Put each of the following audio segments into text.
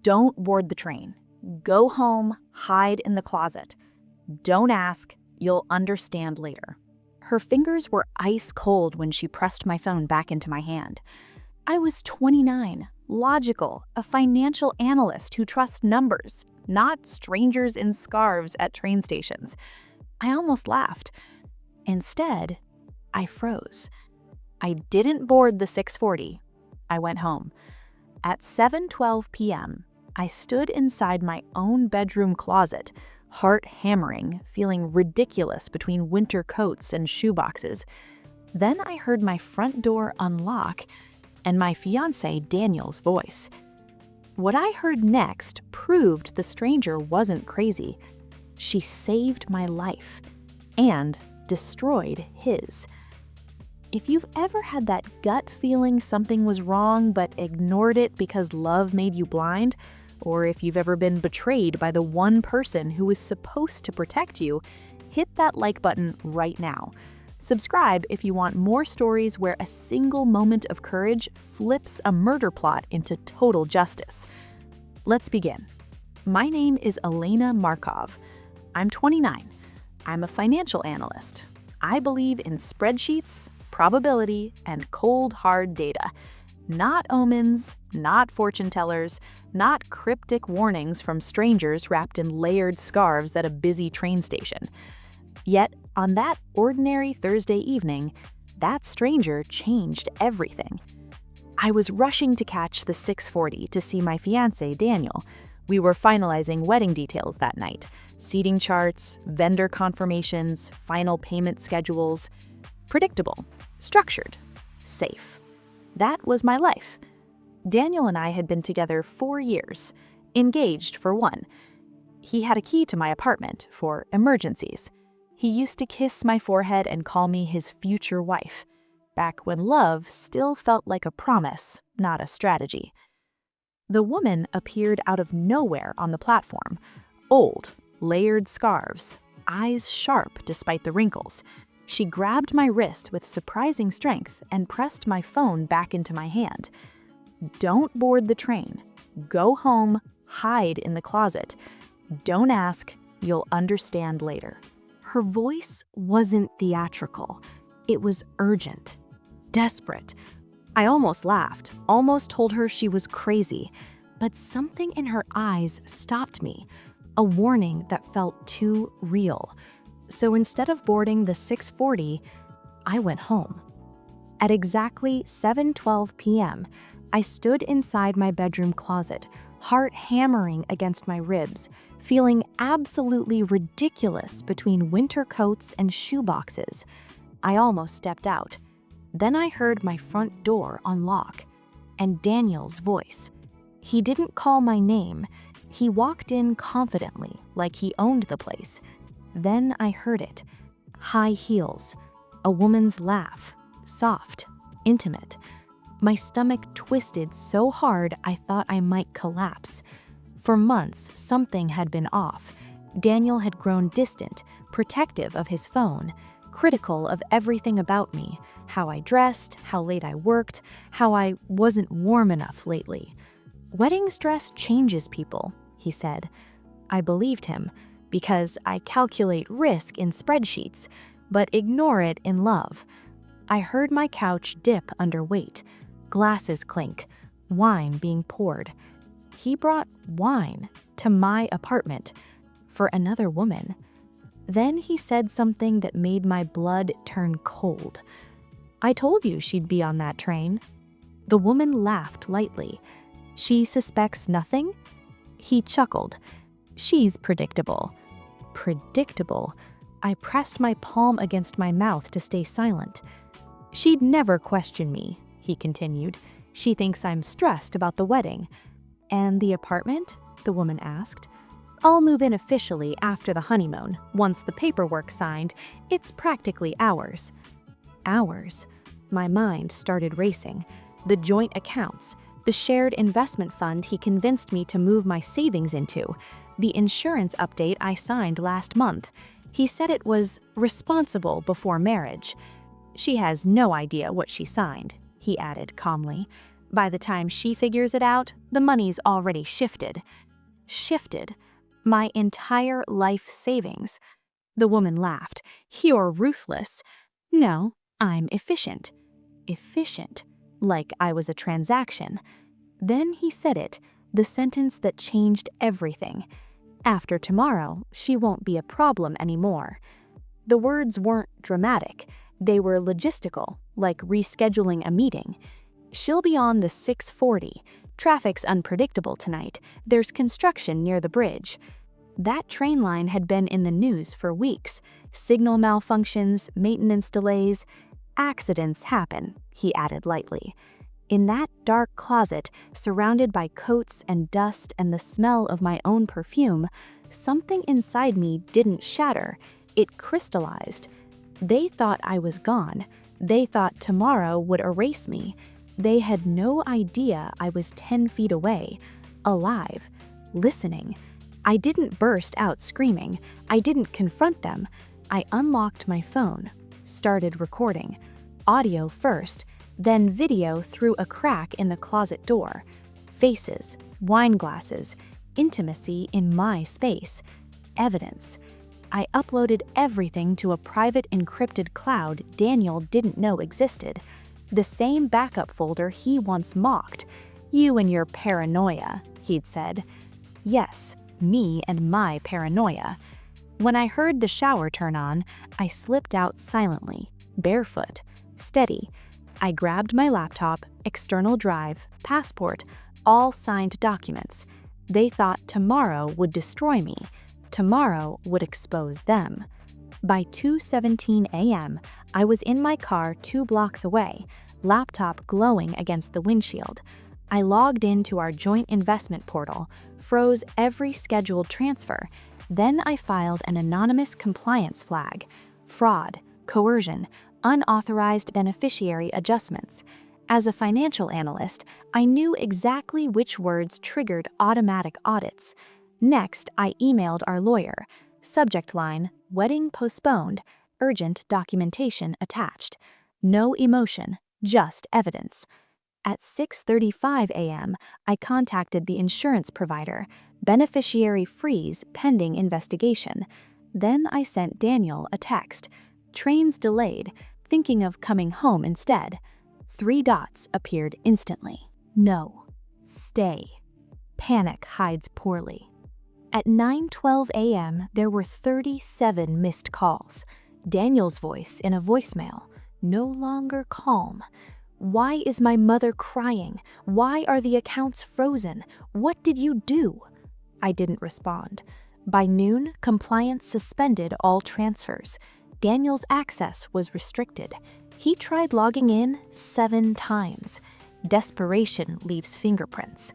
Don't board the train. Go home, hide in the closet. Don't ask, you'll understand later. Her fingers were ice cold when she pressed my phone back into my hand. I was 29, logical, a financial analyst who trusts numbers, not strangers in scarves at train stations. I almost laughed. Instead, I froze. I didn't board the 6:40. I went home. At 7:12 p.m., I stood inside my own bedroom closet, heart hammering, feeling ridiculous between winter coats and shoeboxes. Then I heard my front door unlock and my fiancé Daniel's voice. What I heard next proved the stranger wasn't crazy. She saved my life and destroyed his. If you've ever had that gut feeling something was wrong but ignored it because love made you blind, or if you've ever been betrayed by the one person who was supposed to protect you, hit that like button right now. Subscribe if you want more stories where a single moment of courage flips a murder plot into total justice. Let's begin. My name is Elena Markov. I'm 29. I'm a financial analyst. I believe in spreadsheets, probability, and cold, hard data. Not omens, not fortune tellers, not cryptic warnings from strangers wrapped in layered scarves at a busy train station. Yet, on that ordinary Thursday evening, that stranger changed everything. I was rushing to catch the 6:40 to see my fiancé, Daniel. We were finalizing wedding details that night, seating charts, vendor confirmations, final payment schedules. Predictable, structured, safe. That was my life. Daniel and I had been together 4 years, engaged for 1. He had a key to my apartment for emergencies. He used to kiss my forehead and call me his future wife, back when love still felt like a promise, not a strategy. The woman appeared out of nowhere on the platform. Old, layered scarves, eyes sharp despite the wrinkles. She grabbed my wrist with surprising strength and pressed my phone back into my hand. Don't board the train. Go home, hide in the closet. Don't ask, you'll understand later. Her voice wasn't theatrical. It was urgent, desperate. I almost laughed, almost told her she was crazy, but something in her eyes stopped me, a warning that felt too real. So instead of boarding the 6:40, I went home. At exactly 7:12 p.m., I stood inside my bedroom closet, heart hammering against my ribs, feeling absolutely ridiculous between winter coats and shoeboxes. I almost stepped out. Then I heard my front door unlock, and Daniel's voice. He didn't call my name. He walked in confidently, like he owned the place. Then I heard it. High heels, a woman's laugh, soft, intimate. My stomach twisted so hard I thought I might collapse. For months, something had been off. Daniel had grown distant, protective of his phone, critical of everything about me, how I dressed, how late I worked, how I wasn't warm enough lately. Wedding stress changes people, he said. I believed him, because I calculate risk in spreadsheets, but ignore it in love. I heard my couch dip under weight, glasses clink, wine being poured. He brought wine to my apartment for another woman. Then he said something that made my blood turn cold. I told you she'd be on that train. The woman laughed lightly. She suspects nothing? He chuckled. She's predictable. Predictable. I pressed my palm against my mouth to stay silent. She'd never question me, he continued. She thinks I'm stressed about the wedding. And the apartment? The woman asked. I'll move in officially after the honeymoon. Once the paperwork's signed, it's practically ours. Ours? My mind started racing. The joint accounts, the shared investment fund he convinced me to move my savings into, the insurance update I signed last month. He said it was responsible before marriage. She has no idea what she signed, he added calmly. By the time she figures it out, the money's already shifted. Shifted? My entire life savings. The woman laughed. You're ruthless. No, I'm efficient. Efficient? Like I was a transaction. Then he said it, the sentence that changed everything. After tomorrow, she won't be a problem anymore. The words weren't dramatic. They were logistical, like rescheduling a meeting. She'll be on the 6:40. Traffic's unpredictable tonight. There's construction near the bridge. That train line had been in the news for weeks. Signal malfunctions, maintenance delays. Accidents happen, he added lightly. In that dark closet, surrounded by coats and dust and the smell of my own perfume, something inside me didn't shatter. It crystallized. They thought I was gone. They thought tomorrow would erase me. They had no idea I was 10 feet away, alive, listening. I didn't burst out screaming. I didn't confront them. I unlocked my phone, started recording. Audio first, then video through a crack in the closet door. Faces, wine glasses, intimacy in my space. Evidence. I uploaded everything to a private encrypted cloud Daniel didn't know existed. The same backup folder he once mocked. You and your paranoia, he'd said. Yes, me and my paranoia. When I heard the shower turn on, I slipped out silently, barefoot, steady. I grabbed my laptop, external drive, passport, all signed documents. They thought tomorrow would destroy me. Tomorrow would expose them. By 2:17 a.m., I was in my car 2 blocks away, laptop glowing against the windshield. I logged into our joint investment portal, froze every scheduled transfer. Then I filed an anonymous compliance flag. Fraud, coercion, unauthorized beneficiary adjustments. As a financial analyst, I knew exactly which words triggered automatic audits. Next, I emailed our lawyer. Subject line, wedding postponed, urgent documentation attached. No emotion, just evidence. At 6:35 a.m., I contacted the insurance provider. Beneficiary freeze pending investigation. Then I sent Daniel a text. Trains delayed, thinking of coming home instead. 3 dots appeared instantly. No. Stay. Panic hides poorly. At 9:12 a.m., there were 37 missed calls. Daniel's voice in a voicemail, no longer calm. Why is my mother crying? Why are the accounts frozen? What did you do? I didn't respond. By noon, compliance suspended all transfers. Daniel's access was restricted. He tried logging in 7 times. Desperation leaves fingerprints.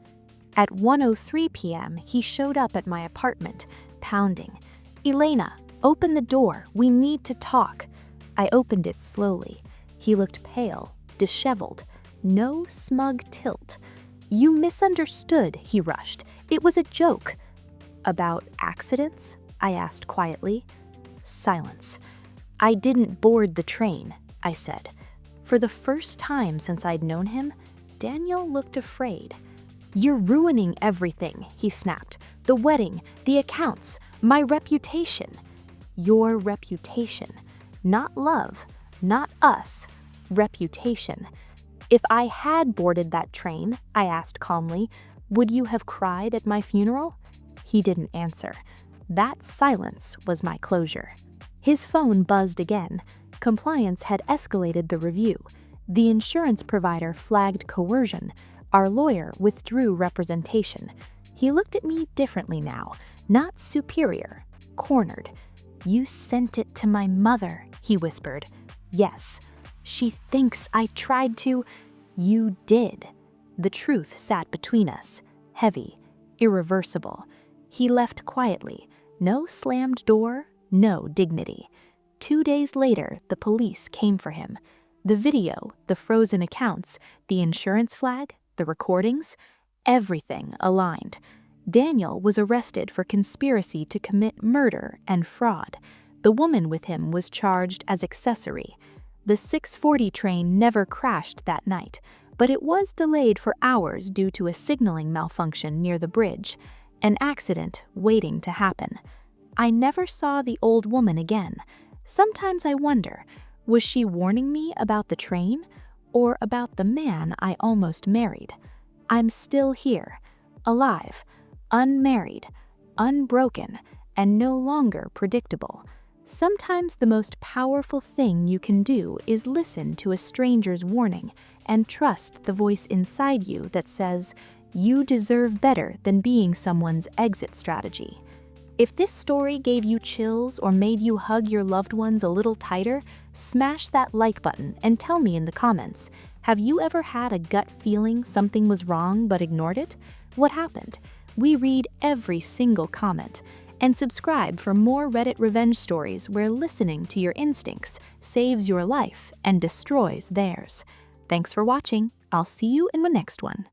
At 1:03 p.m., he showed up at my apartment, pounding. Elena, open the door. We need to talk. I opened it slowly. He looked pale, disheveled, no smug tilt. You misunderstood, he rushed. It was a joke. About accidents? I asked quietly. Silence. I didn't board the train, I said. For the first time since I'd known him, Daniel looked afraid. You're ruining everything, he snapped. The wedding, the accounts, my reputation. Your reputation. Not love, not us. Reputation. If I had boarded that train, I asked calmly, would you have cried at my funeral? He didn't answer. That silence was my closure. His phone buzzed again. Compliance had escalated the review. The insurance provider flagged coercion. Our lawyer withdrew representation. He looked at me differently now, not superior, cornered. You sent it to my mother, he whispered. Yes. She thinks I tried to. You did. The truth sat between us, heavy, irreversible. He left quietly. No slammed door, no dignity. 2 days later, the police came for him. The video, the frozen accounts, the insurance flag, the recordings, everything aligned. Daniel was arrested for conspiracy to commit murder and fraud. The woman with him was charged as accessory. The 6:40 train never crashed that night. but it was delayed for hours due to a signaling malfunction near the bridge, an accident waiting to happen. I never saw the old woman again. Sometimes I wonder, was she warning me about the train or about the man I almost married? I'm still here, alive, unmarried, unbroken, and no longer predictable. Sometimes the most powerful thing you can do is listen to a stranger's warning and trust the voice inside you that says, you deserve better than being someone's exit strategy. If this story gave you chills or made you hug your loved ones a little tighter, smash that like button and tell me in the comments. Have you ever had a gut feeling something was wrong but ignored it? What happened? We read every single comment. And subscribe for more Reddit revenge stories where listening to your instincts saves your life and destroys theirs. Thanks for watching. I'll see you in the next one.